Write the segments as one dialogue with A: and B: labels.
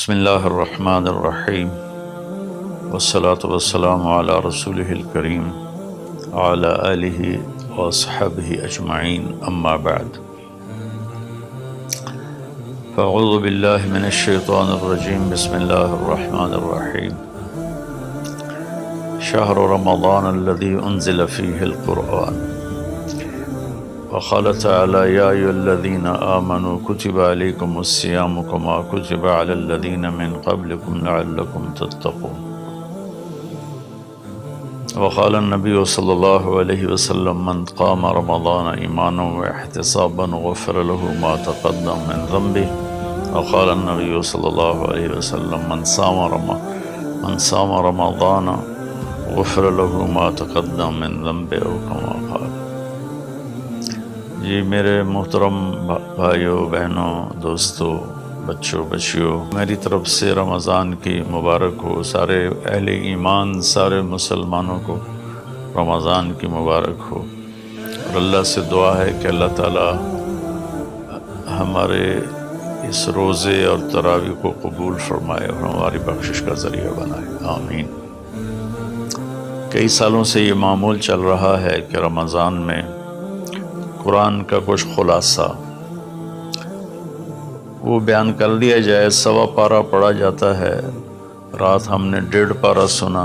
A: بسم اللہ الرحمن الرحیم والصلاة والسلام علی رسولہ الکریم وعلی آلہ واصحابہ اجمعین اما بعد فاعوذ باللہ من الشیطان الرجیم بسم اللہ الرحمن الرحیم شہر رمضان الذی انزل فیہ القرآن وقال تعالی یا ایھا الذین آمنوا کتب علیکم الصیام کما کتب علی الذین من قبلکم لعلکم تتقون وقال النبی صلی اللہ علیہ وسلم من قام رمضان ایمانا واحتسابا غفر له ما تقدم من ذنبه وقال النبی صلی اللہ علیہ وسلم من صام رمضان غفر له ما تقدم من ذنبه او کما قال۔ جی میرے محترم بھائیوں بہنوں دوستوں بچوں بچیوں، میری طرف سے رمضان کی مبارک ہو۔ سارے اہل ایمان سارے مسلمانوں کو رمضان کی مبارک ہو، اور اللہ سے دعا ہے کہ اللہ تعالی ہمارے اس روزے اور تراویح کو قبول فرمائے اور ہماری بخشش کا ذریعہ بنائے، آمین۔ کئی سالوں سے یہ معمول چل رہا ہے کہ رمضان میں قرآن کا کچھ خلاصہ وہ بیان کر دیا جائے۔ 1.25 پارہ پڑھا جاتا ہے، رات ہم نے 1.5 پارہ سنا،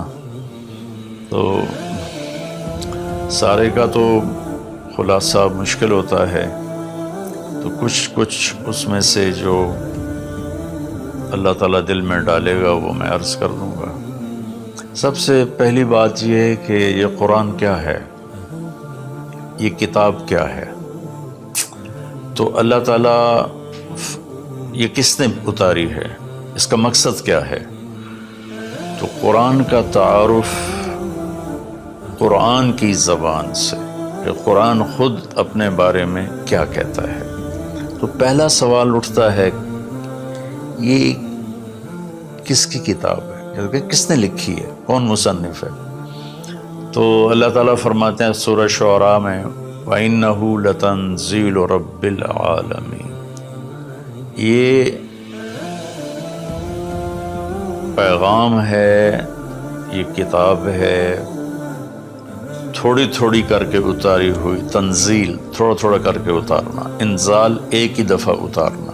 A: تو سارے کا تو خلاصہ مشکل ہوتا ہے، تو کچھ اس میں سے جو اللہ تعالیٰ دل میں ڈالے گا وہ میں عرض کر دوں گا۔ سب سے پہلی بات یہ ہے کہ یہ قرآن کیا ہے، یہ کتاب کیا ہے، تو اللہ تعالیٰ یہ کس نے اتاری ہے، اس کا مقصد کیا ہے؟ تو قرآن کا تعارف قرآن کی زبان سے، کہ قرآن خود اپنے بارے میں کیا کہتا ہے۔ تو پہلا سوال اٹھتا ہے یہ کس کی کتاب ہے، کہ کس نے لکھی ہے، کون مصنف ہے؟ تو اللہ تعالیٰ فرماتے ہیں سورہ شعراء میں وَإِنَّهُ لَتَنزِيلُ رَبِّ الْعَالَمِينَ، یہ پیغام ہے، یہ کتاب ہے، تھوڑی تھوڑی کر کے اتاری ہوئی، تنزیل تھوڑا تھوڑا کر کے اتارنا، انزال ایک ہی دفعہ اتارنا۔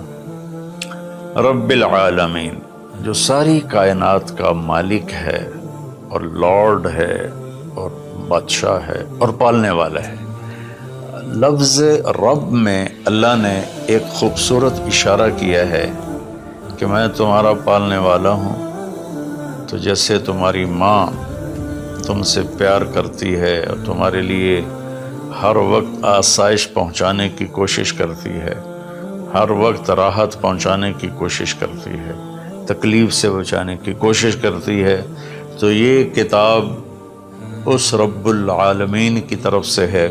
A: رب العالمین، جو ساری کائنات کا مالک ہے اور لارڈ ہے اور بادشاہ ہے اور پالنے والا ہے۔ لفظ رب میں اللہ نے ایک خوبصورت اشارہ کیا ہے کہ میں تمہارا پالنے والا ہوں، تو جیسے تمہاری ماں تم سے پیار کرتی ہے اور تمہارے لیے ہر وقت آسائش پہنچانے کی کوشش کرتی ہے، ہر وقت راحت پہنچانے کی کوشش کرتی ہے، تکلیف سے بچانے کی کوشش کرتی ہے، تو یہ کتاب اس رب العالمین کی طرف سے ہے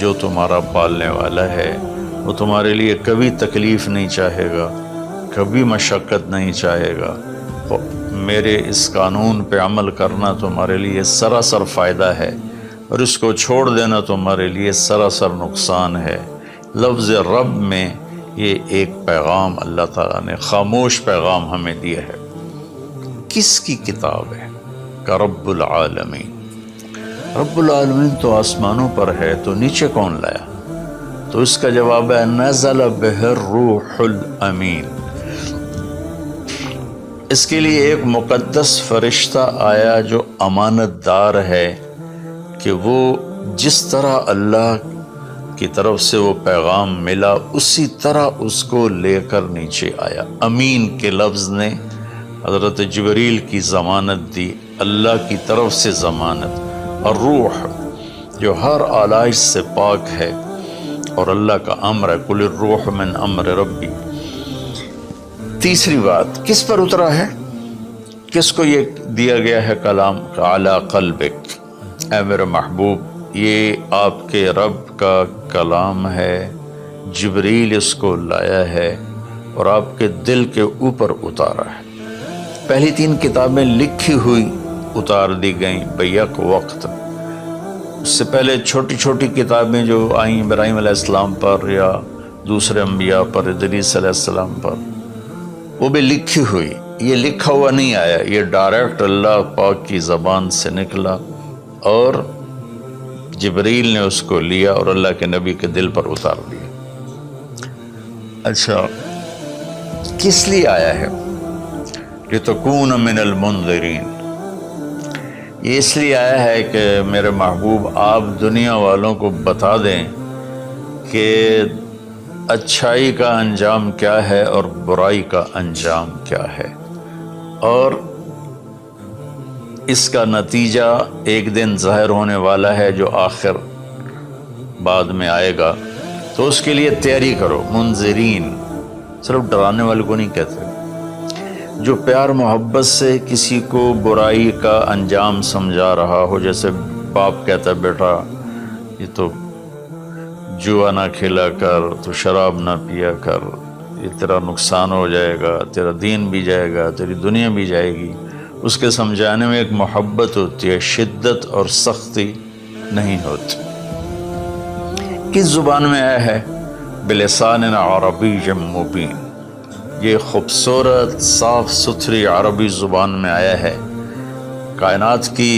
A: جو تمہارا پالنے والا ہے۔ وہ تمہارے لیے کبھی تکلیف نہیں چاہے گا، کبھی مشقت نہیں چاہے گا، میرے اس قانون پہ عمل کرنا تمہارے لیے سراسر فائدہ ہے، اور اس کو چھوڑ دینا تمہارے لیے سراسر نقصان ہے۔ لفظ رب میں یہ ایک پیغام اللہ تعالیٰ نے خاموش پیغام ہمیں دیا ہے۔ کس کی کتاب ہے؟ کہ رب العالمین۔ رب العالمین تو آسمانوں پر ہے، تو نیچے کون لایا؟ تو اس کا جواب ہے نزل بہ الروح الامین۔ اس کے لیے ایک مقدس فرشتہ آیا جو امانت دار ہے، کہ وہ جس طرح اللہ کی طرف سے وہ پیغام ملا اسی طرح اس کو لے کر نیچے آیا۔ امین کے لفظ نے حضرت جبریل کی ضمانت دی، اللہ کی طرف سے ضمانت، اور روح جو ہر آلائش سے پاک ہے، اور اللہ کا امر ہے قل الروح من امر ربی۔ تیسری بات، کس پر اترا ہے، کس کو یہ دیا گیا ہے کلام؟ علی قلبک، اے میرے محبوب یہ آپ کے رب کا کلام ہے، جبریل اس کو لایا ہے اور آپ کے دل کے اوپر اتارا ہے۔ پہلی 3 کتابیں لکھی ہوئی اتار دی گئیں بیک وقت، اس سے پہلے چھوٹی چھوٹی کتابیں جو آئیں ابراہیم علیہ السلام پر یا دوسرے انبیاء پر، ادریس علیہ السلام پر، وہ بھی لکھی ہوئی، یہ لکھا ہوا نہیں آیا، یہ ڈائریکٹ اللہ پاک کی زبان سے نکلا اور جبریل نے اس کو لیا اور اللہ کے نبی کے دل پر اتار دیا۔ اچھا، کس لیے آیا ہے؟ لِتَكُونَ مِنَ الْمُنذِرِينَ، یہ اس لیے آیا ہے کہ میرے محبوب آپ دنیا والوں کو بتا دیں کہ اچھائی کا انجام کیا ہے اور برائی کا انجام کیا ہے، اور اس کا نتیجہ ایک دن ظاہر ہونے والا ہے جو آخر بعد میں آئے گا، تو اس کے لیے تیاری کرو۔ منذرین صرف ڈرانے والے کو نہیں کہتے، جو پیار محبت سے کسی کو برائی کا انجام سمجھا رہا ہو، جیسے باپ کہتا ہے بیٹا یہ تو جوا نہ کھیلا کر، تو شراب نہ پیا کر، یہ تیرا نقصان ہو جائے گا، تیرا دین بھی جائے گا، تیری دنیا بھی جائے گی، اس کے سمجھانے میں ایک محبت ہوتی ہے، شدت اور سختی نہیں ہوتی۔ کس زبان میں آیا ہے؟ بلسان عربی مبین، یہ خوبصورت صاف ستھری عربی زبان میں آیا ہے۔ کائنات کی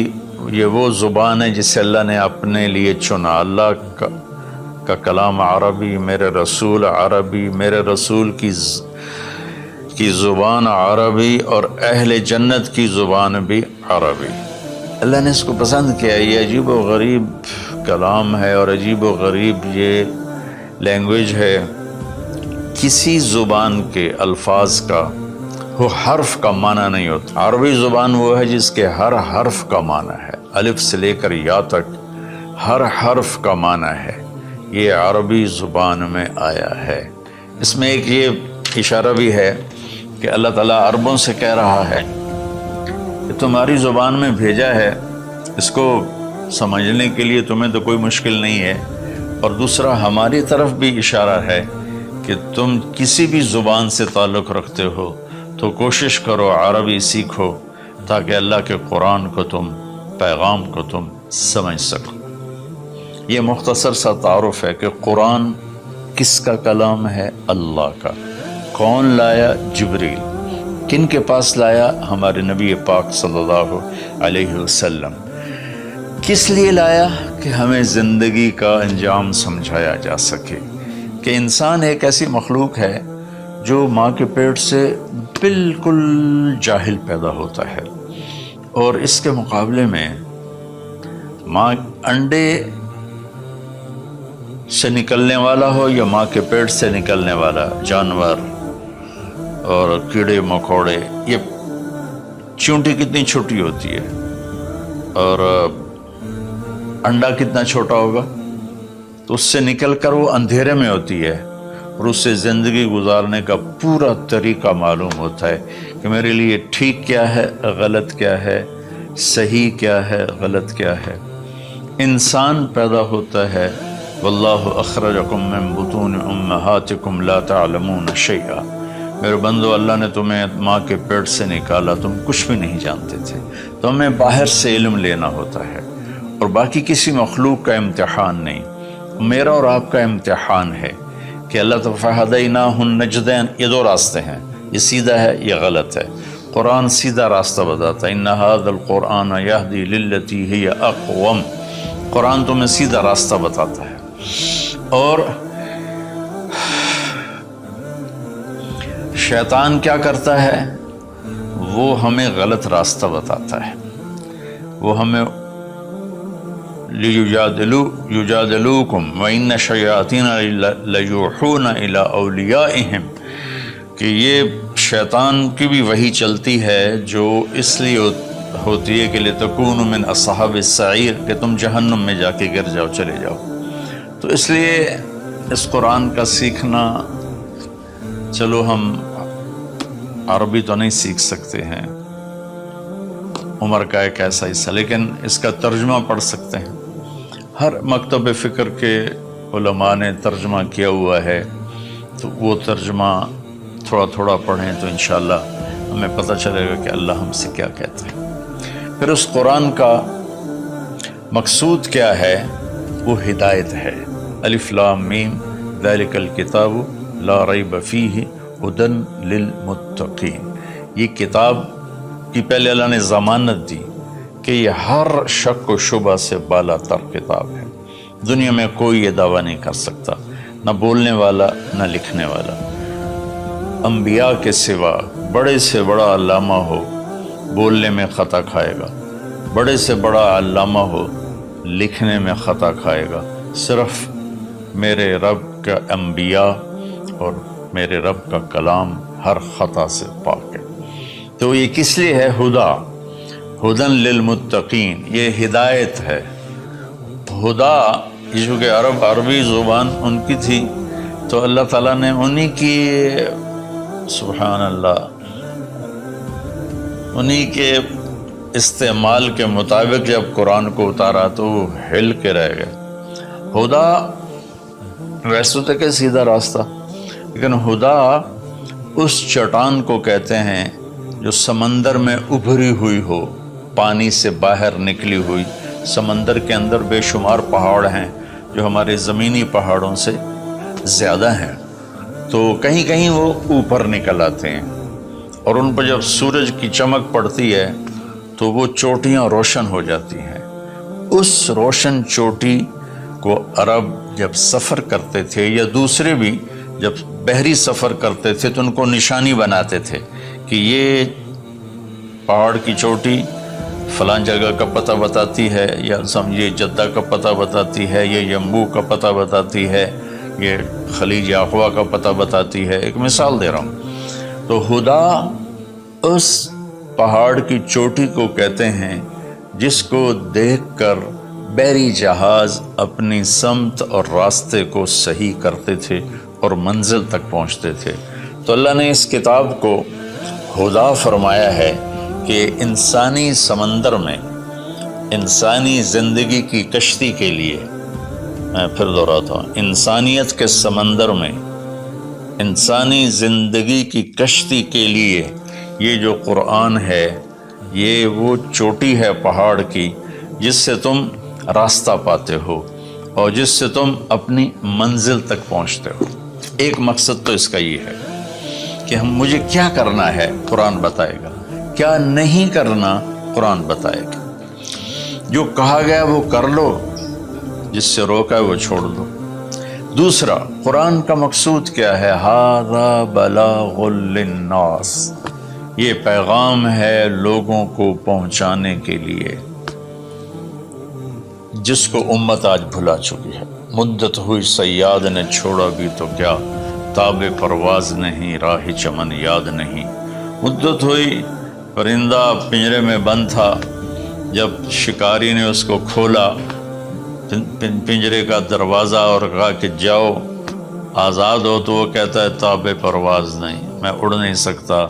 A: یہ وہ زبان ہے جسے اللہ نے اپنے لیے چنا۔ اللہ کا کلام عربی، میرے رسول عربی، میرے رسول کی زبان عربی، اور اہل جنت کی زبان بھی عربی۔ اللہ نے اس کو پسند کیا۔ یہ عجیب و غریب کلام ہے اور عجیب و غریب یہ لینگویج ہے۔ کسی زبان کے الفاظ کا وہ حرف کا معنی نہیں ہوتا۔ عربی زبان وہ ہے جس کے ہر حرف کا معنی ہے، الف سے لے کر یا تک ہر حرف کا معنی ہے۔ یہ عربی زبان میں آیا ہے۔ اس میں ایک یہ اشارہ بھی ہے کہ اللہ تعالیٰ عربوں سے کہہ رہا ہے کہ تمہاری زبان میں بھیجا ہے، اس کو سمجھنے کے لیے تمہیں تو کوئی مشکل نہیں ہے، اور دوسرا ہماری طرف بھی اشارہ ہے کہ تم کسی بھی زبان سے تعلق رکھتے ہو تو کوشش کرو عربی سیکھو، تاکہ اللہ کے قرآن کو تم، پیغام کو تم سمجھ سکو۔ یہ مختصر سا تعارف ہے کہ قرآن کس کا کلام ہے؟ اللہ کا۔ کون لایا؟ جبریل۔ کن کے پاس لایا؟ ہمارے نبی پاک صلی اللہ علیہ وسلم۔ کس لیے لایا؟ کہ ہمیں زندگی کا انجام سمجھایا جا سکے کہ انسان ایک ایسی مخلوق ہے جو ماں کے پیٹ سے بالکل جاہل پیدا ہوتا ہے، اور اس کے مقابلے میں ماں انڈے سے نکلنے والا ہو یا ماں کے پیٹ سے نکلنے والا جانور اور کیڑے مکوڑے، یہ چونٹی کتنی چھوٹی ہوتی ہے اور انڈا کتنا چھوٹا ہوگا، تو اس سے نکل کر وہ اندھیرے میں ہوتی ہے، اور اس سے زندگی گزارنے کا پورا طریقہ معلوم ہوتا ہے کہ میرے لیے ٹھیک کیا ہے، غلط کیا ہے، صحیح کیا ہے، غلط کیا ہے۔ انسان پیدا ہوتا ہے، واللہ اخرجکم من بطون امہاتکم لا تعلمون شیئا، میرے بندو اللہ نے تمہیں ماں کے پیٹ سے نکالا، تم کچھ بھی نہیں جانتے تھے، تو ہمیں باہر سے علم لینا ہوتا ہے، اور باقی کسی مخلوق کا امتحان نہیں، میرا اور آپ کا امتحان ہے کہ اللہ فَهَدَيْنَاهُ النَّجْدَيْنِ، یہ دو راستے ہیں، یہ سیدھا ہے، یہ غلط ہے۔ قرآن سیدھا راستہ بتاتا ہے، إِنَّ هَذَا الْقُرْآنَ يَهْدِي لِلَّتِي هِيَ أَقْوَمُ، قرآن تمہیں سیدھا راستہ بتاتا ہے۔ اور شیطان کیا کرتا ہے؟ وہ ہمیں غلط راستہ بتاتا ہے، وہ ہمیں یجادلوکم وَإِنَّ الشَّیَاطِینَ لَیُوحُونَ إِلیٰ أَوْلِیَائِہِم، کہ یہ شیطان کی بھی وحی چلتی ہے جو اس لیے ہوتی ہے کہ لِتَکُونُوا مِنْ أَصْحَابِ السَّعِیرِ، کہ تم جہنم میں جا کے گر جاؤ، چلے جاؤ۔ تو اس لیے اس قرآن کا سیکھنا، چلو ہم عربی تو نہیں سیکھ سکتے ہیں، عمر کا ایک ایسا حصہ، لیکن اس کا ترجمہ پڑھ سکتے ہیں۔ ہر مکتب فکر کے علماء نے ترجمہ کیا ہوا ہے، تو وہ ترجمہ تھوڑا تھوڑا پڑھیں تو انشاءاللہ ہمیں پتہ چلے گا کہ اللہ ہم سے کیا کہتا ہے۔ پھر اس قرآن کا مقصود کیا ہے؟ وہ ہدایت ہے۔ الف لام میم ذالک الکتاب لا ریب فیہ ہدن للمتقین، یہ کتاب کی پہلے اللہ نے ضمانت دی کہ یہ ہر شک و شبہ سے بالا تر کتاب ہے۔ دنیا میں کوئی یہ دعویٰ نہیں کر سکتا، نہ بولنے والا نہ لکھنے والا۔ انبیاء کے سوا بڑے سے بڑا علامہ ہو بولنے میں خطا کھائے گا، بڑے سے بڑا علامہ ہو لکھنے میں خطا کھائے گا، صرف میرے رب کا انبیاء اور میرے رب کا کلام ہر خطا سے پاک ہے۔ تو یہ کس لیے ہے؟ ہدن للمتقین، یہ ہدایت ہے۔ ہدا یہ چونکہ عربی زبان ان کی تھی، تو اللہ تعالیٰ نے انہی کی، سبحان اللہ، انہی کے استعمال کے مطابق جب قرآن کو اتارا تو وہ ہل کے رہ گئے۔ ہدا ویسے تو کہ سیدھا راستہ، لیکن ہدا اس چٹان کو کہتے ہیں جو سمندر میں ابھری ہوئی ہو، پانی سے باہر نکلی ہوئی۔ سمندر کے اندر بے شمار پہاڑ ہیں جو ہمارے زمینی پہاڑوں سے زیادہ ہیں، تو کہیں کہیں وہ اوپر نکل آتے ہیں، اور ان پر جب سورج کی چمک پڑتی ہے تو وہ چوٹیاں روشن ہو جاتی ہیں۔ اس روشن چوٹی کو عرب جب سفر کرتے تھے یا دوسرے بھی جب بحری سفر کرتے تھے تو ان کو نشانی بناتے تھے کہ یہ پہاڑ کی چوٹی فلاں جگہ کا پتہ بتاتی ہے، یا سمجھیے جدہ کا پتہ بتاتی ہے، یہ یمبو کا پتہ بتاتی ہے، یہ خلیج اقوا کا پتہ بتاتی ہے۔ ایک مثال دے رہا ہوں۔ تو ہدا اس پہاڑ کی چوٹی کو کہتے ہیں جس کو دیکھ کر بحری جہاز اپنی سمت اور راستے کو صحیح کرتے تھے اور منزل تک پہنچتے تھے۔ تو اللہ نے اس کتاب کو ہدا فرمایا ہے کہ انسانی سمندر میں، انسانی زندگی کی کشتی کے لیے، میں پھر دہراتا ہوں، انسانیت کے سمندر میں انسانی زندگی کی کشتی کے لیے یہ جو قرآن ہے، یہ وہ چوٹی ہے پہاڑ کی جس سے تم راستہ پاتے ہو اور جس سے تم اپنی منزل تک پہنچتے ہو۔ ایک مقصد تو اس کا یہ ہے کہ مجھے کیا کرنا ہے قرآن بتائے گا، کیا نہیں کرنا قرآن بتائے گا، جو کہا گیا وہ کر لو، جس سے روکا ہے وہ چھوڑ دو۔ دوسرا، قرآن کا مقصود کیا ہے؟ ھذا بلاغ للناس، یہ پیغام ہے لوگوں کو پہنچانے کے لیے، جس کو امت آج بھلا چکی ہے۔ مدت ہوئی صیاد نے چھوڑا بھی تو کیا، تاب پرواز نہیں راہ چمن یاد نہیں۔ مدت ہوئی، پرندہ پنجرے میں بند تھا، جب شکاری نے اس کو کھولا پنجرے کا دروازہ اور کہا کہ جاؤ آزاد ہو، تو وہ کہتا ہے تاب پرواز نہیں، میں اڑ نہیں سکتا،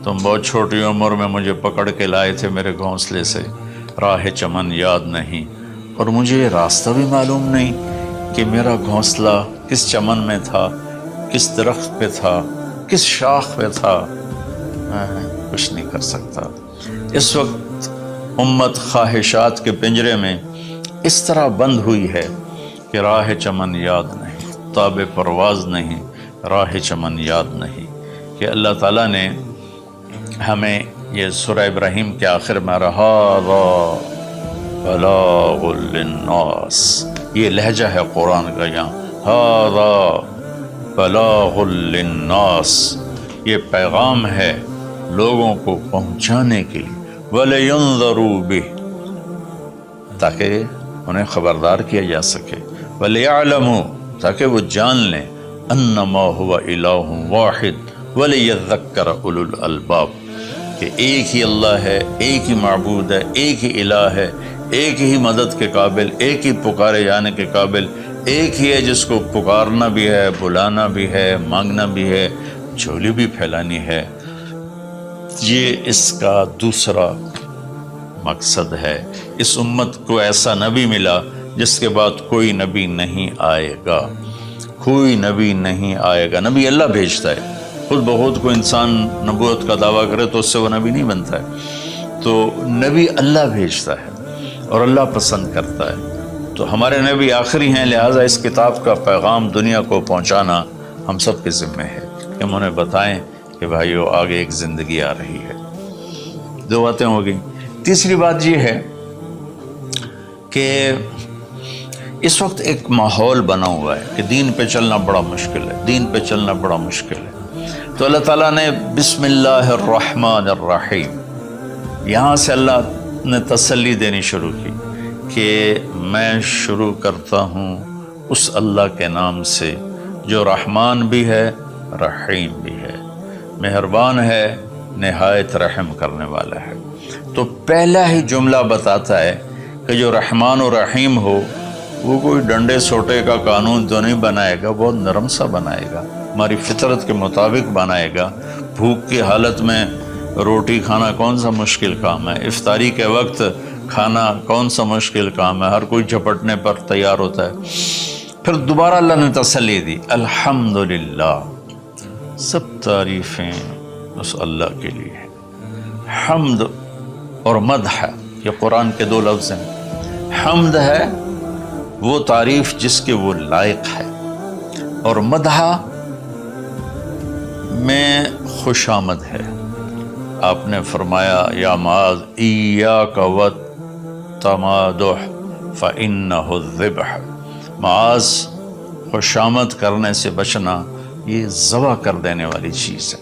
A: تم بہت چھوٹی عمر میں مجھے پکڑ کے لائے تھے میرے گھونسلے سے، راہ چمن یاد نہیں، اور مجھے یہ راستہ بھی معلوم نہیں کہ میرا گھونسلہ کس چمن میں تھا، کس درخت پہ تھا، کس شاخ پہ تھا، میں کچھ نہیں کر سکتا۔ اس وقت امت خواہشات کے پنجرے میں اس طرح بند ہوئی ہے کہ راہ چمن یاد نہیں، تاب پرواز نہیں، راہ چمن یاد نہیں، کہ اللہ تعالیٰ نے ہمیں یہ سورہ ابراہیم کے آخر میں ھذا بلاغ للناس، یہ لہجہ ہے قرآن کا، یہاں ھذا بلاغ للناس، یہ پیغام ہے لوگوں کو پہنچانے کے لیے، وَلِيُنذَرُوا بِهِ، تاکہ انہیں خبردار کیا جا سکے، وَلِيَعْلَمُوا، تاکہ وہ جان لیں، أَنَّمَا هُوَ إِلَٰهٌ وَاحِدٌ وَلِيَذَّكَّرَ أُولُو الْأَلْبَابِ، کہ ایک ہی اللہ ہے، ایک ہی معبود ہے، ایک ہی الہ ہے، ایک ہی مدد کے قابل، ایک ہی پکارے جانے کے قابل، ایک ہی ہے جس کو پکارنا بھی ہے، بلانا بھی ہے، مانگنا بھی ہے، جھولی بھی پھیلانی ہے۔ یہ اس کا دوسرا مقصد ہے۔ اس امت کو ایسا نبی ملا جس کے بعد کوئی نبی نہیں آئے گا، کوئی نبی نہیں آئے گا۔ نبی اللہ بھیجتا ہے، خود بخود کو انسان نبوت کا دعویٰ کرے تو اس سے وہ نبی نہیں بنتا ہے، تو نبی اللہ بھیجتا ہے اور اللہ پسند کرتا ہے۔ تو ہمارے نبی آخری ہیں، لہٰذا اس کتاب کا پیغام دنیا کو پہنچانا ہم سب کے ذمہ ہے۔ کہ ہم انہیں بتائیں کہ بھائیو آگے ایک زندگی آ رہی ہے۔ دو باتیں ہو گئیں۔ تیسری بات یہ ہے کہ اس وقت ایک ماحول بنا ہوا ہے کہ دین پہ چلنا بڑا مشکل ہے، دین پہ چلنا بڑا مشکل ہے۔ تو اللہ تعالیٰ نے بسم اللہ الرحمن الرحیم، یہاں سے اللہ نے تسلی دینی شروع کی کہ میں شروع کرتا ہوں اس اللہ کے نام سے جو رحمان بھی ہے رحیم بھی ہے، مہربان ہے، نہایت رحم کرنے والا ہے۔ تو پہلا ہی جملہ بتاتا ہے کہ جو رحمان و رحیم ہو وہ کوئی ڈنڈے سوٹے کا قانون تو نہیں بنائے گا، بہت نرم سا بنائے گا، ہماری فطرت کے مطابق بنائے گا۔ بھوک کی حالت میں روٹی کھانا کون سا مشکل کام ہے، افطاری کے وقت کھانا کون سا مشکل کام ہے، ہر کوئی جھپٹنے پر تیار ہوتا ہے۔ پھر دوبارہ اللہ نے تسلی دی، الحمدللہ، سب تعریفیں اس اللہ کے لیے ہیں۔ حمد اور مدح یہ قرآن کے دو لفظ ہیں۔ حمد ہے وہ تعریف جس کے وہ لائق ہے، اور مدح میں خوش آمد ہے۔ آپ نے فرمایا یا معاذ ایاک والتمادح فإنہ الذبح، معاذ خوش آمد کرنے سے بچنا یہ ذبح کر دینے والی چیز ہے۔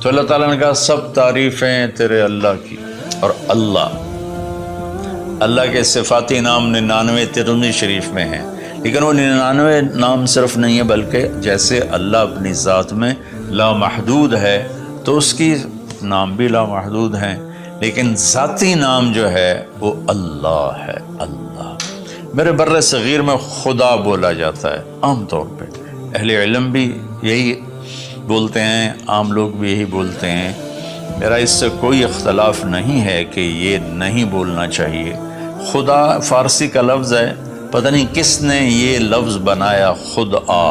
A: تو اللہ تعالیٰ نے کہا سب تعریفیں تیرے اللہ کی، اور اللہ کے صفاتی نام 99 ترمذی شریف میں ہیں، لیکن وہ 99 نام صرف نہیں ہے، بلکہ جیسے اللہ اپنی ذات میں لامحدود ہے تو اس کی نام بھی لامحدود ہیں، لیکن ذاتی نام جو ہے وہ اللہ ہے۔ اللہ میرے بر صغیر میں خدا بولا جاتا ہے عام طور پہ، اہل علم بھی یہی بولتے ہیں، عام لوگ بھی یہی بولتے ہیں۔ میرا اس سے کوئی اختلاف نہیں ہے کہ یہ نہیں بولنا چاہیے۔ خدا فارسی کا لفظ ہے، پتہ نہیں کس نے یہ لفظ بنایا، خدا،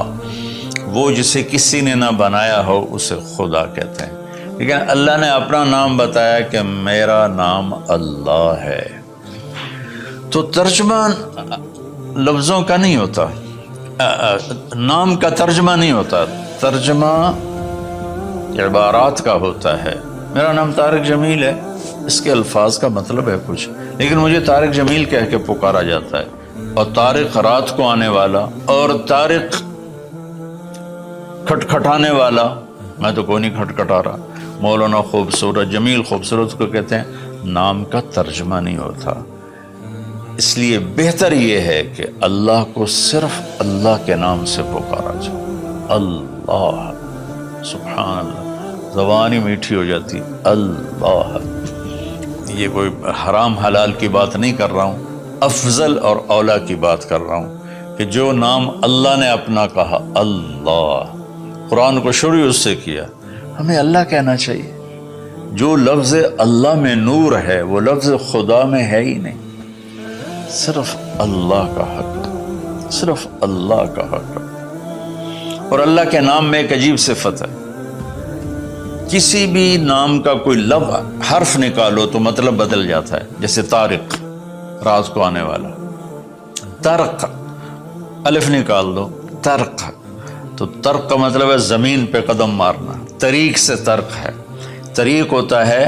A: وہ جسے کسی نے نہ بنایا ہو اسے خدا کہتے ہیں، لیکن اللہ نے اپنا نام بتایا کہ میرا نام اللہ ہے۔ تو ترجمہ لفظوں کا نہیں ہوتا، نام کا ترجمہ نہیں ہوتا، ترجمہ عبارات کا ہوتا ہے۔ میرا نام طارق جمیل ہے، اس کے الفاظ کا مطلب ہے کچھ، لیکن مجھے طارق جمیل کہہ کے پکارا جاتا ہے، اور طارق رات کو آنے والا، اور طارق کھٹکھٹانے والا، میں تو کوئی نہیں کھٹکھٹا رہا۔ مولانا خوبصورت، جمیل خوبصورت کو کہتے ہیں، نام کا ترجمہ نہیں ہوتا۔ اس لیے بہتر یہ ہے کہ اللہ کو صرف اللہ کے نام سے پکارا جائے، اللہ، سبحان اللہ، زبانی میٹھی ہو جاتی، اللہ۔ یہ کوئی حرام حلال کی بات نہیں کر رہا ہوں، افضل اور اولا کی بات کر رہا ہوں کہ جو نام اللہ نے اپنا کہا، اللہ، قرآن کو شروع اس سے کیا، ہمیں اللہ کہنا چاہیے۔ جو لفظ اللہ میں نور ہے وہ لفظ خدا میں ہے ہی نہیں، صرف اللہ کا حق، صرف اللہ کا حق۔ اور اللہ کے نام میں ایک عجیب صفت ہے، کسی بھی نام کا کوئی لفظ حرف نکالو تو مطلب بدل جاتا ہے۔ جیسے طارق، رات کو آنے والا، طرق، الف نکال دو، طرق، تو طرق کا مطلب ہے زمین پہ قدم مارنا، طریق سے طرق ہے۔ طریق ہوتا ہے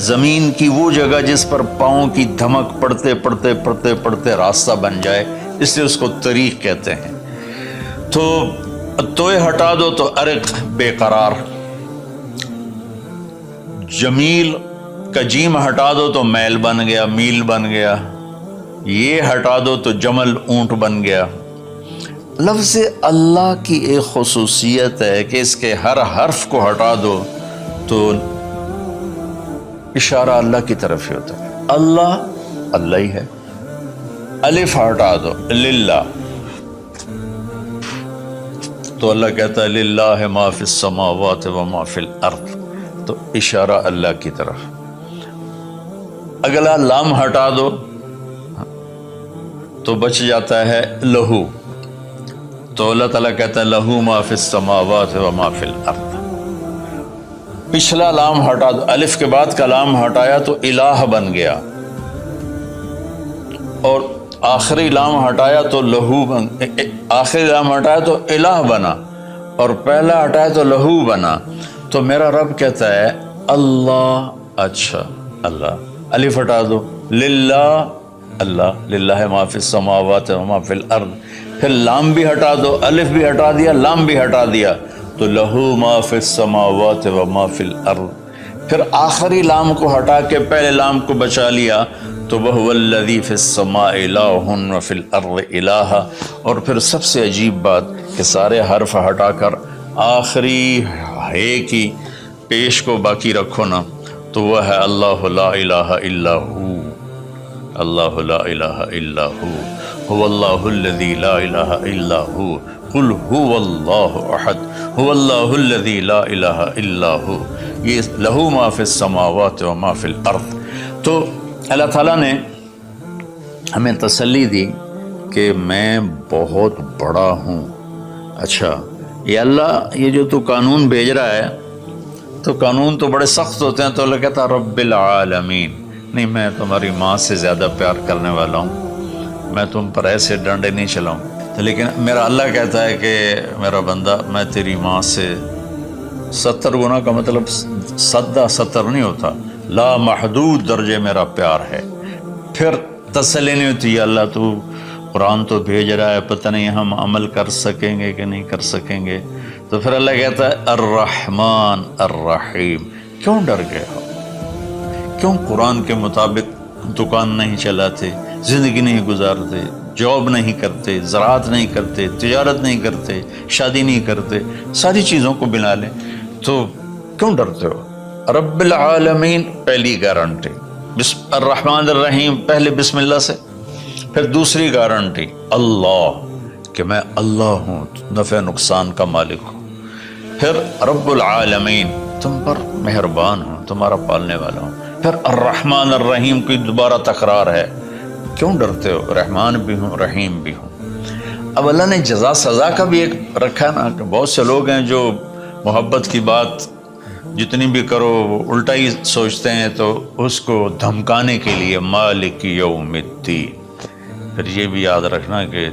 A: زمین کی وہ جگہ جس پر پاؤں کی دھمک پڑتے پڑتے پڑتے پڑتے راستہ بن جائے، اس لیے اس کو طریق کہتے ہیں۔ تو توئے ہٹا دو تو ارق، بے قرار۔ جمیل کا جیم ہٹا دو تو میل بن گیا، میل بن گیا۔ یہ ہٹا دو تو جمل، اونٹ بن گیا۔ لفظ اللہ کی ایک خصوصیت ہے کہ اس کے ہر حرف کو ہٹا دو تو اشارہ اللہ کی طرف ہی ہوتا ہے، اللہ اللہ ہی ہے۔ الف ہٹا دو، للہ، تو اللہ کہتا ہے للہ ما فی السماوات و ما فی الارض، تو اشارہ اللہ کی طرف۔ اگلا لام ہٹا دو تو بچ جاتا ہے لہو، تو اللہ تعالیٰ کہتا ہے لہو ما فی السماوات و ما فی الارض۔ پچھلا لام ہٹا دو، الف کے بعد کا لام ہٹایا تو الہ بن گیا، اور آخری لام ہٹایا تو لہو بن، آخری لام ہٹایا تو الہ بنا، اور پہلا ہٹایا تو لہو بنا. تو میرا رب کہتا ہے اللہ، اچھا اللہ، الف ہٹا دو، للہ، اللہ، للہ ما فی السماوات و ما فی الارض. پھر لام بھی ہٹا دو، الف بھی ہٹا دیا، لام بھی ہٹا دیا، تو لہو ما فی السماوات و ما فی الارض. پھر آخری لام کو ہٹا کے پہلے لام کو بچا لیا تو وَهُوَ الَّذِي فِي السَّمَاءِ إِلَٰهٌ وَفِي الْأَرْضِ إِلَٰهٌ. اور پھر سب سے عجیب بات کہ سارے حرف ہٹا کر آخری ہے کی پیش کو باقی رکھو نا، تو وہ ہے اللہ لا الہ الا ہو، اللہ لا الہ الا ہو، هو اللہ الذی لا الہ الا ہو، قل هو اللہ احد، هو اللہ الذی لا الہ الا ہو. یہ لہو ما فی السماوات و ما فی الارض. تو اللہ تعالیٰ نے ہمیں تسلی دی کہ میں بہت بڑا ہوں. اچھا یہ اللہ، یہ جو تو قانون بھیج رہا ہے، تو قانون تو بڑے سخت ہوتے ہیں، تو اللہ کہتا رب العالمین، نہیں میں تمہاری ماں سے زیادہ پیار کرنے والا ہوں، میں تم پر ایسے ڈنڈے نہیں چلاؤں. لیکن میرا اللہ کہتا ہے کہ میرا بندہ، میں تیری ماں سے 70 گنا کا مطلب 70 نہیں ہوتا، لا محدود درجے میرا پیار ہے. پھر تسلی نہیں ہوتی، یا اللہ تو قرآن تو بھیج رہا ہے، پتہ نہیں ہم عمل کر سکیں گے کہ نہیں کر سکیں گے. تو پھر اللہ کہتا ہے الرحمن الرحیم. کیوں ڈر گئے ہو؟ کیوں قرآن کے مطابق دکان نہیں چلاتے، زندگی نہیں گزارتے، جاب نہیں کرتے، زراعت نہیں کرتے، تجارت نہیں کرتے، شادی نہیں کرتے، ساری چیزوں کو بنا لیں، تو کیوں ڈرتے ہو؟ رب العالمین پہلی گارنٹی، الرحمن الرحیم پہلے بسم اللہ سے. پھر دوسری گارنٹی اللہ، کہ میں اللہ ہوں، نفع نقصان کا مالک ہوں. پھر رب العالمین، تم پر مہربان ہوں، تمہارا پالنے والا ہوں. پھر الرحمن الرحیم کی دوبارہ تکرار ہے. کیوں ڈرتے ہو؟ رحمان بھی ہوں، رحیم بھی ہوں. اب اللہ نے جزا سزا کا بھی ایک رکھا نا، کہ بہت سے لوگ ہیں جو محبت کی بات جتنی بھی کرو وہ الٹا ہی سوچتے ہیں، تو اس کو دھمکانے کے لیے مالک یوم الدین. پھر یہ بھی یاد رکھنا کہ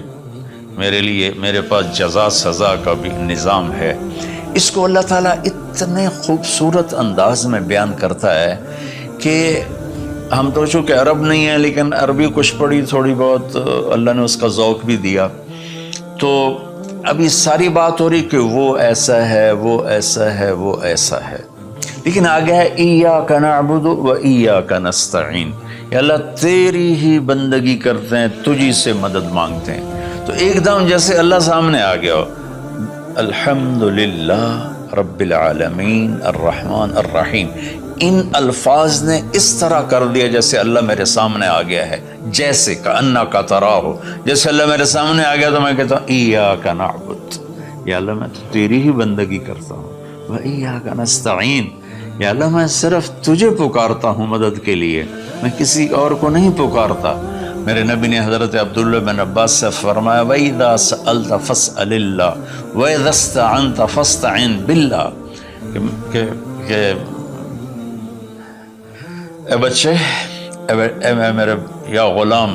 A: میرے لیے، میرے پاس جزا سزا کا بھی نظام ہے. اس کو اللہ تعالیٰ اتنے خوبصورت انداز میں بیان کرتا ہے کہ ہم تو چونکہ عرب نہیں ہیں، لیکن عربی کچھ پڑھی تھوڑی بہت، اللہ نے اس کا ذوق بھی دیا. تو ابھی ساری بات ہو رہی کہ وہ ایسا ہے، وہ ایسا ہے، وہ ایسا ہے، لیکن آگے ہے ایاک نعبد و ایاک نستعین. یا اللہ تیری ہی بندگی کرتے ہیں، تجھی سے مدد مانگتے ہیں. تو ایک دم جیسے اللہ سامنے آ گیا ہو، الحمدللہ رب العالمین الرحمن الرحیم. ان الفاظ نے اس طرح کر دیا جیسے اللہ میرے سامنے آ گیا ہے، جیسے کأنک تراہ، جیسے اللہ میرے سامنے آ گیا تو میں کہتا ہوں ایاک نعبد، یا اللہ میں تو تیری ہی بندگی کرتا ہوں، و ایاک نستعین، یا اللہ میں صرف تجھے پکارتا ہوں مدد کے لیے، میں کسی اور کو نہیں پکارتا. میرے نبی نے حضرت عبداللہ بن عباس سے فرمایا وَإِذَا سَأَلْتَ فَاسْأَلِ اللَّهِ وَإِذَا اسْتَعَنْتَ فَاسْتَعِنْ بِاللَّهِ، کہ اے بچے، اے میرے یا غلام،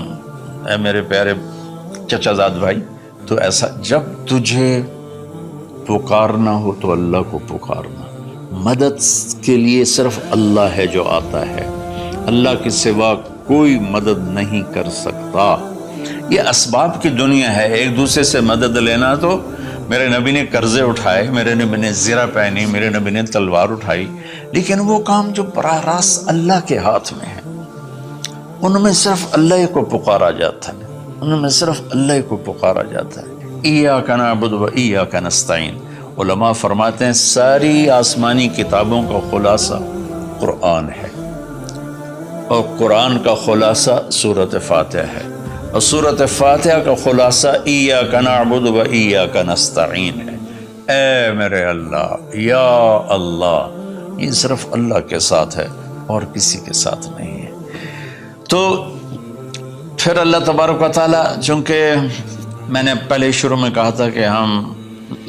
A: اے میرے پیارے چچا زاد بھائی، تو ایسا جب تجھے پکارنا ہو تو اللہ کو پکارنا. مدد کے لیے صرف اللہ ہے جو آتا ہے، اللہ کے سوا کوئی مدد نہیں کر سکتا. یہ اسباب کی دنیا ہے، ایک دوسرے سے مدد لینا. تو میرے نبی نے قرضے اٹھائے، میرے نبی نے زرہ پہنی، میرے نبی نے تلوار اٹھائی، لیکن وہ کام جو براہ راست اللہ کے ہاتھ میں ہے، ان میں صرف اللہ کو پکارا جاتا ہے، ان میں صرف اللہ کو پکارا جاتا ہے. ایاک نعبد و ایاک نستعین. علماء فرماتے ہیں ساری آسمانی کتابوں کا خلاصہ قرآن ہے، اور قرآن کا خلاصہ سورۃ فاتحہ ہے، اور سورۃ فاتحہ کا خلاصہ ایاک نعبد و ایاک نستعین ہے. اے میرے اللہ، یا اللہ، یہ صرف اللہ کے ساتھ ہے اور کسی کے ساتھ نہیں ہے. تو پھر اللہ تبارک و تعالیٰ، چونکہ میں نے پہلے شروع میں کہا تھا کہ ہم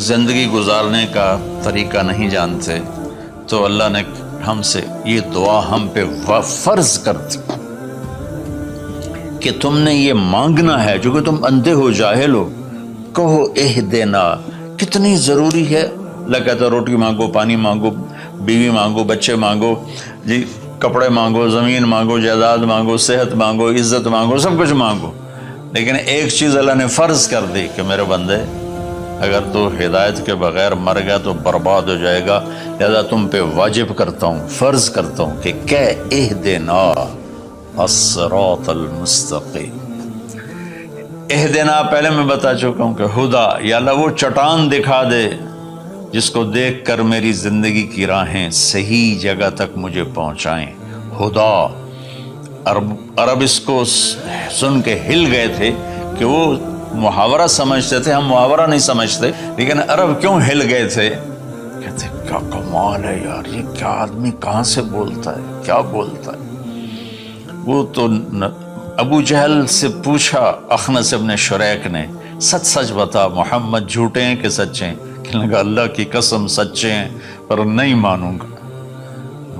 A: زندگی گزارنے کا طریقہ نہیں جانتے، تو اللہ نے ہم سے یہ دعا ہم پہ فرض کر دی کہ تم نے یہ مانگنا ہے جو کہ تم اندھے ہو، جاہل ہو. کہو اہدنا کتنی ضروری ہے. اللہ کہتا ہے روٹی مانگو، پانی مانگو، بیوی مانگو، بچے مانگو، جی کپڑے مانگو، زمین مانگو، جائیداد مانگو، صحت مانگو، عزت مانگو، سب کچھ مانگو. لیکن ایک چیز اللہ نے فرض کر دی کہ میرے بندے اگر تو ہدایت کے بغیر مر گیا تو برباد ہو جائے گا، لہذا تم پہ واجب کرتا ہوں، فرض کرتا ہوں کہ اہدنا الصراط المستقیم. اہدنا پہلے میں بتا چکا ہوں کہ خدا یا اللہ وہ چٹان دکھا دے جس کو دیکھ کر میری زندگی کی راہیں صحیح جگہ تک مجھے پہنچائیں. خدا عرب اس کو سن کے ہل گئے تھے کہ وہ محاورہ سمجھتے تھے، ہم محاورہ نہیں سمجھتے، لیکن عرب کیوں ہل گئے تھے؟ کہتے کیا کمال ہے یار، یہ کیا آدمی کہاں سے بولتا ہے، کیا بولتا ہے. وہ تو ابو جہل سے پوچھا اخنس ابن شریک نے، سچ سچ بتا محمد جھوٹے ہیں کہ سچے ہیں؟ کہنے لگا اللہ کی قسم سچے ہیں، پر نہیں مانوں گا،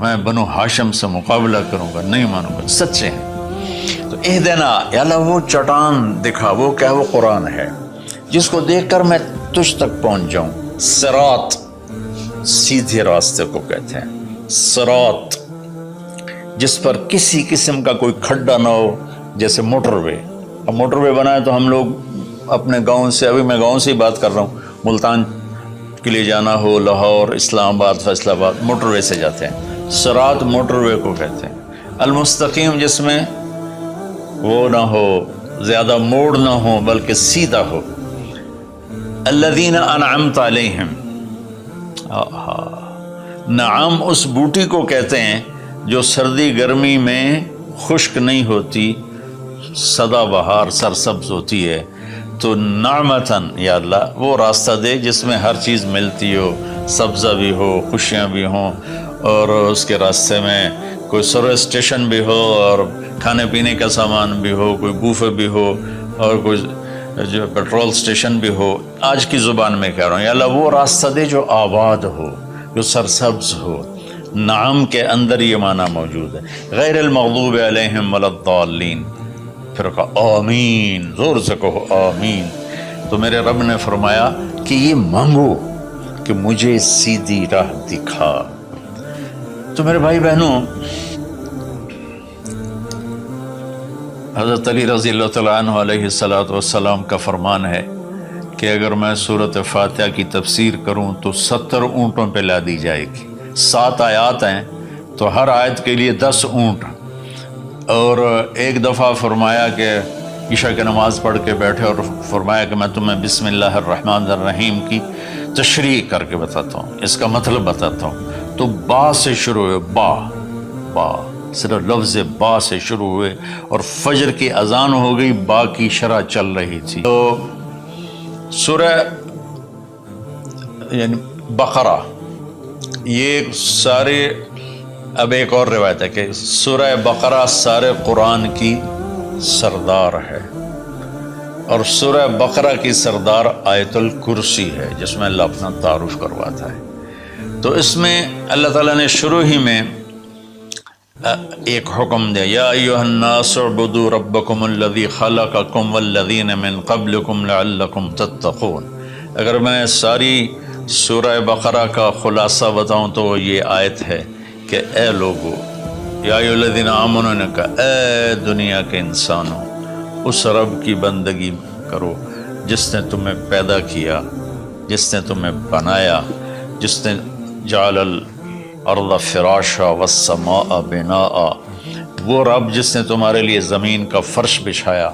A: میں بنو ہاشم سے مقابلہ کروں گا، نہیں مانوں گا، سچے ہیں. تو اہدنا یا اللہ وہ چٹان دکھا، وہ کیا، وہ قرآن ہے جس کو دیکھ کر میں تجھ تک پہنچ جاؤں. صراط سیدھے راستے کو کہتے ہیں، صراط جس پر کسی قسم کا کوئی کھڈا نہ ہو، جیسے موٹر وے. اب موٹر وے بنائے تو ہم لوگ اپنے گاؤں سے، ابھی میں گاؤں سے ہی بات کر رہا ہوں، ملتان کے لیے جانا ہو، لاہور، اسلام آباد، فیصل آباد، موٹر وے سے جاتے ہیں. صراط موٹر وے کو کہتے ہیں. المستقیم جس میں وہ نہ ہو، زیادہ موڑ نہ ہو بلکہ سیدھا ہو. الذین انعمت علیہم، نعم اس بوٹی کو کہتے ہیں جو سردی گرمی میں خشک نہیں ہوتی، سدا بہار سرسبز ہوتی ہے. تو نعمتاً یا اللہ وہ راستہ دے جس میں ہر چیز ملتی ہو، سبزہ بھی ہو، خوشیاں بھی ہوں، اور اس کے راستے میں کوئی سروس اسٹیشن بھی ہو، اور کھانے پینے کا سامان بھی ہو، کوئی بوفے بھی ہو، اور کوئی جو پیٹرول اسٹیشن بھی ہو. آج کی زبان میں کہہ رہا ہوں، یا اللہ وہ راستہ دے جو آباد ہو، جو سرسبز ہو. نعم کے اندر یہ معنی موجود ہے. غیر المغضوب علیہم ولا الضالین، پھر کہا آمین، زور سے کہو آمین. تو میرے رب نے فرمایا کہ یہ مانگو کہ مجھے سیدھی راہ دکھا. تو میرے بھائی بہنوں، حضرت علی رضی اللہ تعالیٰ عنہ علیہ السلام کا فرمان ہے کہ اگر میں سورۃ فاتحہ کی تفسیر کروں تو 70 اونٹوں پہ لا دی جائے گی. 7 آیات ہیں تو ہر آیت کے لیے 10 اونٹ. اور ایک دفعہ فرمایا کہ عشاء کی نماز پڑھ کے بیٹھے اور فرمایا کہ میں تمہیں بسم اللہ الرحمن الرحیم کی تشریح کر کے بتاتا ہوں، اس کا مطلب بتاتا ہوں. تو با سے شروع ہوئے، با صرف لفظ با سے شروع ہوئے، اور فجر کی اذان ہو گئی، با کی شرح چل رہی تھی. تو سورہ یعنی بقرہ، یہ سارے، اب ایک اور روایت ہے کہ سورہ بقرہ سارے قرآن کی سردار ہے، اور سورہ بقرہ کی سردار آیت الکرسی ہے جس میں اللہ اپنا تعارف کرواتا ہے. تو اس میں اللہ تعالیٰ نے شروع ہی میں ایک حکم دیا، یا ایھا الناس اعبدوا ربکم الذی خلقکم والذین من قبلکم لعلکم تتقون. اگر میں ساری سورہ بقرہ کا خلاصہ بتاؤں تو یہ آیت ہے کہ اے لوگو، یا ایھا الذین آمنوا نے کہا اے دنیا کے انسانوں، اس رب کی بندگی کرو جس نے تمہیں پیدا کیا، جس نے تمہیں بنایا، جس نے جعل الارض فراشا والسماء بناء، وہ رب جس نے تمہارے لیے زمین کا فرش بچھایا،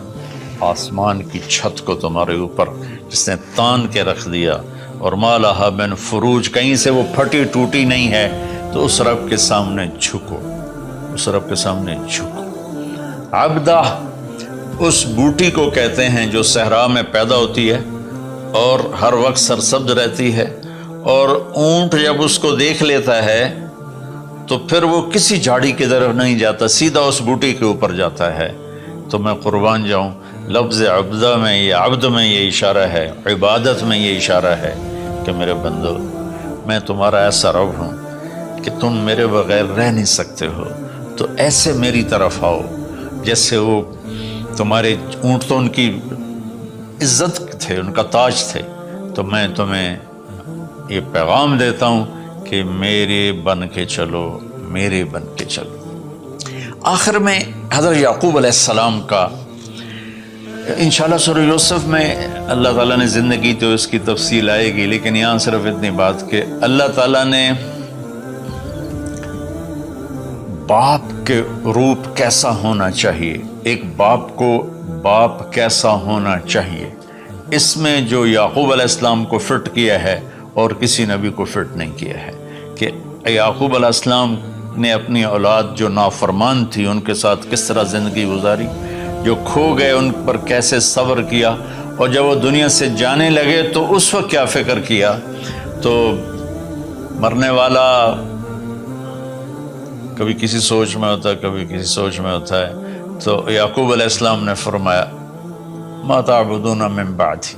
A: آسمان کی چھت کو تمہارے اوپر جس نے تان کے رکھ دیا، اور ما لہا من فروج، کہیں سے وہ پھٹی ٹوٹی نہیں ہے. تو اس رب کے سامنے جھکو، اس رب کے سامنے جھکو. عبدہ اس بوٹی کو کہتے ہیں جو صحرا میں پیدا ہوتی ہے اور ہر وقت سرسبز رہتی ہے، اور اونٹ جب اس کو دیکھ لیتا ہے تو پھر وہ کسی جھاڑی کی طرف نہیں جاتا، سیدھا اس بوٹی کے اوپر جاتا ہے. تو میں قربان جاؤں، لفظ عبدہ میں، یہ عبد میں یہ اشارہ ہے، عبادت میں یہ اشارہ ہے کہ میرے بندو، میں تمہارا ایسا رب ہوں کہ تم میرے بغیر رہ نہیں سکتے ہو. تو ایسے میری طرف آؤ جیسے وہ تمہارے اونٹ تو ان کی عزت تھے، ان کا تاج تھے، تو میں تمہیں یہ پیغام دیتا ہوں کہ میرے بن کے چلو، میرے بن کے چلو۔ آخر میں حضرت یعقوب علیہ السلام کا انشاءاللہ سورہ یوسف میں اللہ تعالیٰ نے زندگی تو اس کی تفصیل آئے گی، لیکن یہاں صرف اتنی بات کہ اللہ تعالیٰ نے باپ کے روپ کیسا ہونا چاہیے، ایک باپ کو باپ کیسا ہونا چاہیے، اس میں جو یعقوب علیہ السلام کو فٹ کیا ہے اور کسی نبی کو فٹ نہیں کیا ہے، کہ یعقوب علیہ السلام نے اپنی اولاد جو نافرمان تھی ان کے ساتھ کس طرح زندگی گزاری، جو کھو گئے ان پر کیسے صبر کیا، اور جب وہ دنیا سے جانے لگے تو اس وقت کیا فکر کیا۔ تو مرنے والا کبھی کسی سوچ میں ہوتا ہے، کبھی کسی سوچ میں ہوتا ہے، تو یعقوب علیہ السلام نے فرمایا ما تعبدون من بعدی،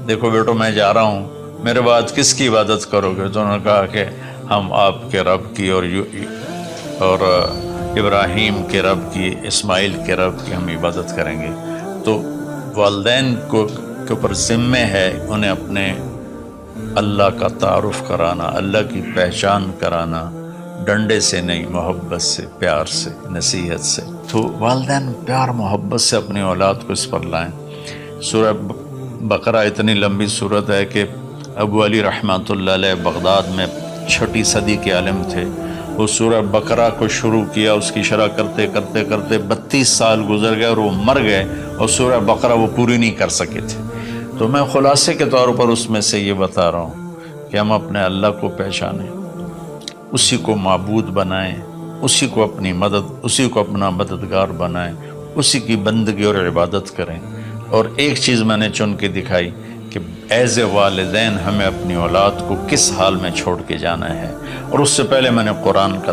A: دیکھو بیٹو میں جا رہا ہوں، میرے بعد کس کی عبادت کرو گے؟ تو انہوں نے کہا کہ ہم آپ کے رب کی اور ابراہیم کے رب کی، اسماعیل کے رب کی ہم عبادت کریں گے۔ تو والدین کے اوپر ذمہ ہے انہیں اپنے اللہ کا تعارف کرانا، اللہ کی پہچان کرانا، ڈنڈے سے نہیں، محبت سے، پیار سے، نصیحت سے۔ تو والدین پیار محبت سے اپنی اولاد کو اس پر لائیں۔ سورہ بقرہ اتنی لمبی سورت ہے کہ ابو علی رحمۃ اللہ علیہ بغداد میں 6 صدی کے عالم تھے، وہ سورہ بقرہ کو شروع کیا، اس کی شرح کرتے کرتے کرتے 32 سال گزر گئے اور وہ مر گئے، اور سورہ بقرہ وہ پوری نہیں کر سکے تھے۔ تو میں خلاصے کے طور پر اس میں سے یہ بتا رہا ہوں کہ ہم اپنے اللہ کو پہچانیں، اسی کو معبود بنائیں، اسی کو اپنی مدد، اسی کو اپنا مددگار بنائیں، اسی کی بندگی اور عبادت کریں۔ اور ایک چیز میں نے چن کے دکھائی کہ ایز والدین ہمیں اپنی اولاد کو کس حال میں چھوڑ کے جانا ہے، اور اس سے پہلے میں نے قرآن کا